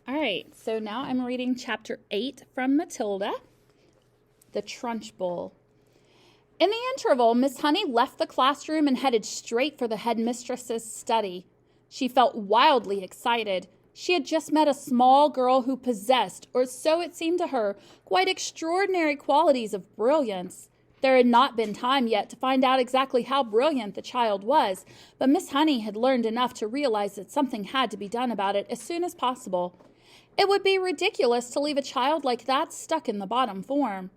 All right, so now I'm reading Chapter 8 from Matilda, The Trunchbull. In the interval, Miss Honey left the classroom and headed straight for the headmistress's study. She felt wildly excited. She had just met a small girl who possessed, or so it seemed to her, quite extraordinary qualities of brilliance. There had not been time yet to find out exactly how brilliant the child was, but Miss Honey had learned enough to realize that something had to be done about it as soon as possible. It would be ridiculous to leave a child like that stuck in the bottom form.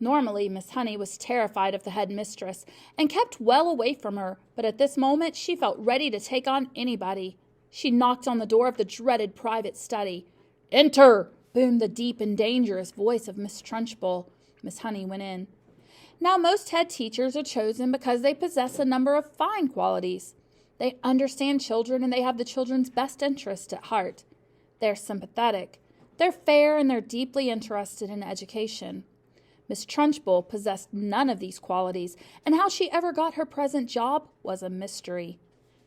Normally, Miss Honey was terrified of the headmistress and kept well away from her, but at this moment she felt ready to take on anybody. She knocked on the door of the dreaded private study. "Enter!" boomed the deep and dangerous voice of Miss Trunchbull. Miss Honey went in. Now, most head teachers are chosen because they possess a number of fine qualities. They understand children and they have the children's best interest at heart. They're sympathetic. They're fair and they're deeply interested in education. Miss Trunchbull possessed none of these qualities, and how she ever got her present job was a mystery.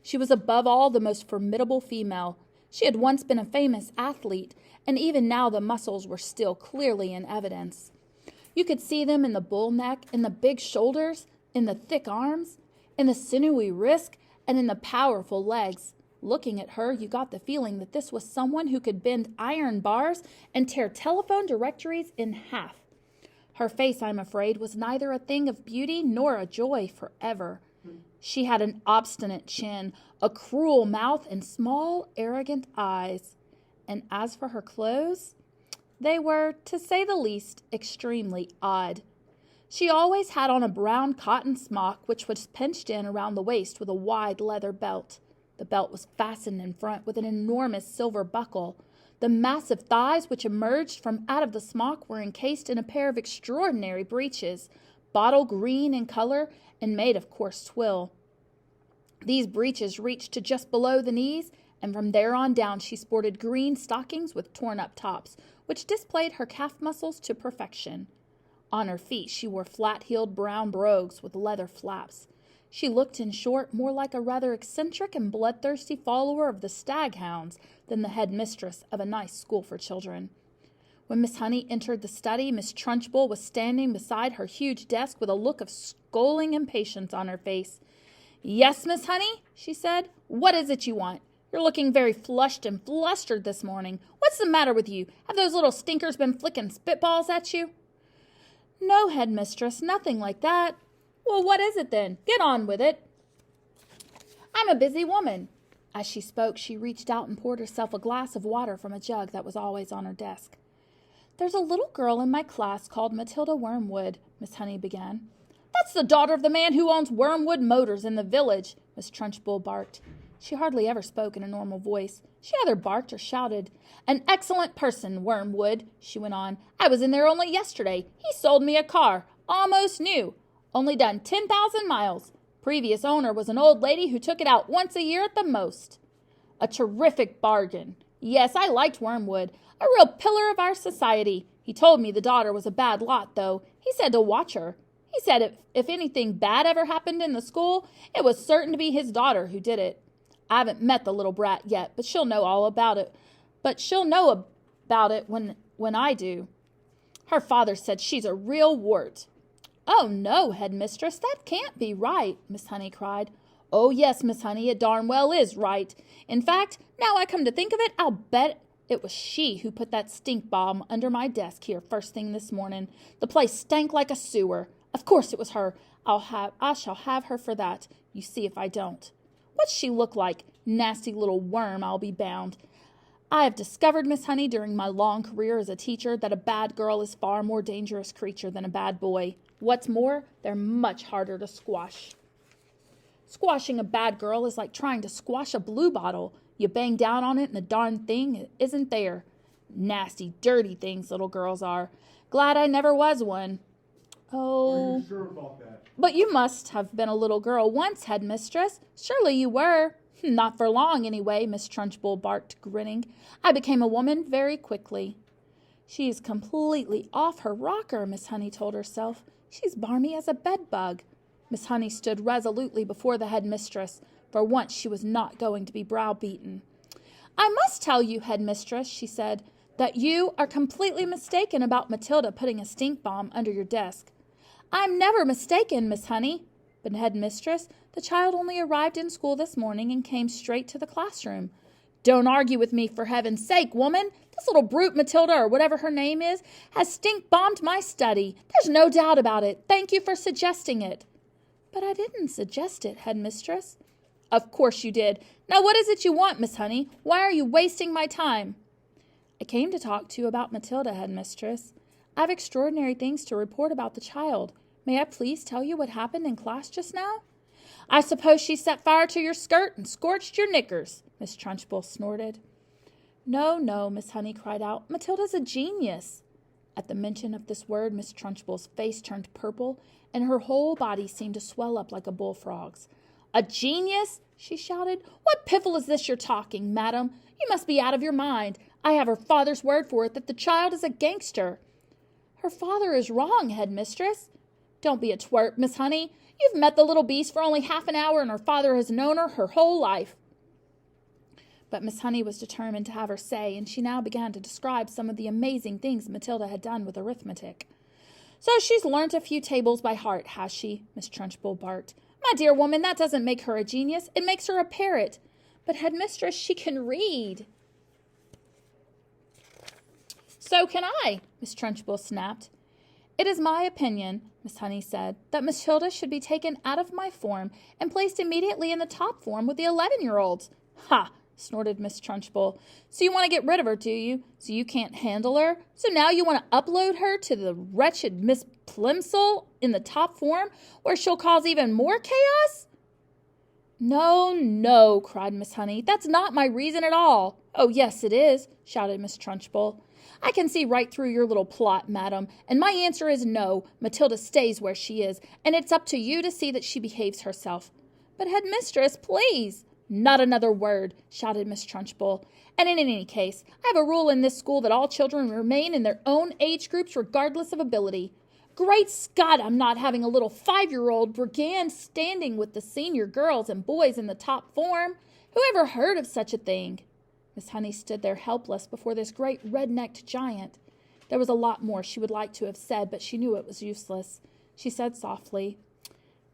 She was above all the most formidable female. She had once been a famous athlete, and even now the muscles were still clearly in evidence. You could see them in the bull neck, in the big shoulders, in the thick arms, in the sinewy wrist, and in the powerful legs. Looking at her, you got the feeling that this was someone who could bend iron bars and tear telephone directories in half. Her face, I'm afraid, was neither a thing of beauty nor a joy forever. She had an obstinate chin, a cruel mouth, and small, arrogant eyes. And as for her clothes, they were, to say the least, extremely odd. She always had on a brown cotton smock, which was pinched in around the waist with a wide leather belt. The belt was fastened in front with an enormous silver buckle. The massive thighs which emerged from out of the smock were encased in a pair of extraordinary breeches, bottle green in color and made of coarse twill. These breeches reached to just below the knees, and from there on down she sported green stockings with torn-up tops, which displayed her calf muscles to perfection. On her feet she wore flat-heeled brown brogues with leather flaps. She looked, in short, more like a rather eccentric and bloodthirsty follower of the staghounds than the headmistress of a nice school for children. When Miss Honey entered the study, Miss Trunchbull was standing beside her huge desk with a look of scolding impatience on her face. "Yes, Miss Honey," she said. "What is it you want? You're looking very flushed and flustered this morning. What's the matter with you? Have those little stinkers been flicking spitballs at you?" "No, headmistress, nothing like that." "Well, what is it then? Get on with it." "I'm a busy woman." As she spoke, she reached out and poured herself a glass of water from a jug that was always on her desk. "There's a little girl in my class called Matilda Wormwood," Miss Honey began. "That's the daughter of the man who owns Wormwood Motors in the village," Miss Trunchbull barked. She hardly ever spoke in a normal voice. She either barked or shouted. "An excellent person, Wormwood," she went on. "I was in there only yesterday. He sold me a car, almost new. Only done 10,000 miles. Previous owner was an old lady who took it out once a year at the most. A terrific bargain. Yes, I liked Wormwood. A real pillar of our society. He told me the daughter was a bad lot, though. He said to watch her. He said if anything bad ever happened in the school, it was certain to be his daughter who did it. I haven't met the little brat yet, but she'll know all about it. When I do. Her father said she's a real wart." "Oh, no, headmistress, that can't be right," Miss Honey cried. "Oh, yes, Miss Honey, it darn well is right. In fact, now I come to think of it, I'll bet it was she who put that stink bomb under my desk here first thing this morning. The place stank like a sewer. Of course it was her. I shall have her for that. You see if I don't. What's she look like? Nasty little worm, I'll be bound. I have discovered, Miss Honey, during my long career as a teacher, that a bad girl is far more dangerous creature than a bad boy. What's more, they're much harder to squash. Squashing a bad girl is like trying to squash a blue bottle. You bang down on it and the darn thing isn't there. Nasty, dirty things little girls are. Glad I never was one." "Oh, Are you sure about that?" "But you must have been a little girl once, headmistress. Surely you were." "Not for long, anyway," Miss Trunchbull barked, grinning. "I became a woman very quickly." "She is completely off her rocker," Miss Honey told herself. "She's balmy as a bedbug." Miss Honey stood resolutely before the headmistress. For once she was not going to be browbeaten. I must tell you, headmistress, she said, that you are completely mistaken about Matilda putting a stink bomb under your desk. I'm never mistaken, Miss Honey. But headmistress, the child only arrived in school this morning and came straight to the classroom. Don't argue with me, for heaven's sake, woman. This little brute Matilda, or whatever her name is, has stink-bombed my study. There's no doubt about it. Thank you for suggesting it. But I didn't suggest it, headmistress. Of course you did. Now what is it you want, Miss Honey? Why are you wasting my time? I came to talk to you about Matilda, headmistress. I have extraordinary things to report about the child. May I please tell you what happened in class just now? I suppose she set fire to your skirt and scorched your knickers, Miss Trunchbull snorted. No, no, Miss Honey cried out. Matilda's a genius. At the mention of this word, Miss Trunchbull's face turned purple, and her whole body seemed to swell up like a bullfrog's. A genius? She shouted. What piffle is this you're talking, madam? You must be out of your mind. I have her father's word for it that the child is a gangster. Her father is wrong, headmistress. Don't be a twerp, Miss Honey. You've met the little beast for only half an hour, and her father has known her whole life. But Miss Honey was determined to have her say, and she now began to describe some of the amazing things Matilda had done with arithmetic. So she's learnt a few tables by heart, has she? Miss Trunchbull barked. My dear woman, that doesn't make her a genius. It makes her a parrot. But, headmistress, she can read. So can I, Miss Trunchbull snapped. It is my opinion, Miss Honey said, that Matilda should be taken out of my form and placed immediately in the top form with the 11-year-olds. Ha! Snorted Miss Trunchbull. So you want to get rid of her, do you? So you can't handle her? So now you want to upload her to the wretched Miss Plimsoll in the top form, where she'll cause even more chaos? No, no, cried Miss Honey. That's not my reason at all. Oh, yes, it is, shouted Miss Trunchbull. I can see right through your little plot, madam, and my answer is no. Matilda stays where she is, and it's up to you to see that she behaves herself. But, headmistress, please. Not another word, shouted Miss Trunchbull. And in any case, I have a rule in this school that all children remain in their own age groups regardless of ability. Great Scott, I'm not having a little 5-year-old brigand standing with the senior girls and boys in the top form. Who ever heard of such a thing? Miss Honey stood there helpless before this great red-necked giant. There was a lot more she would like to have said, but she knew it was useless. She said softly,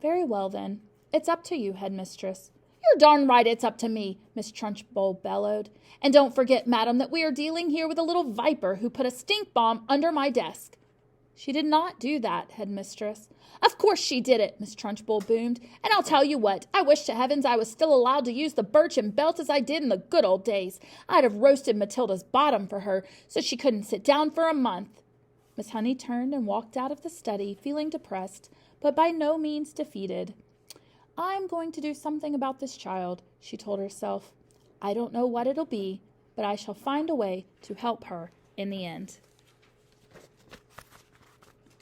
Very well, then. It's up to you, headmistress. You're darn right it's up to me, Miss Trunchbull bellowed. And don't forget, madam, that we are dealing here with a little viper who put a stink bomb under my desk. She did not do that, headmistress. Of course she did it, Miss Trunchbull boomed. And I'll tell you what, I wish to heavens I was still allowed to use the birchen belt as I did in the good old days. I'd have roasted Matilda's bottom for her, so she couldn't sit down for a month. Miss Honey turned and walked out of the study, feeling depressed, but by no means defeated. I'm going to do something about this child, she told herself. I don't know what it'll be, but I shall find a way to help her in the end.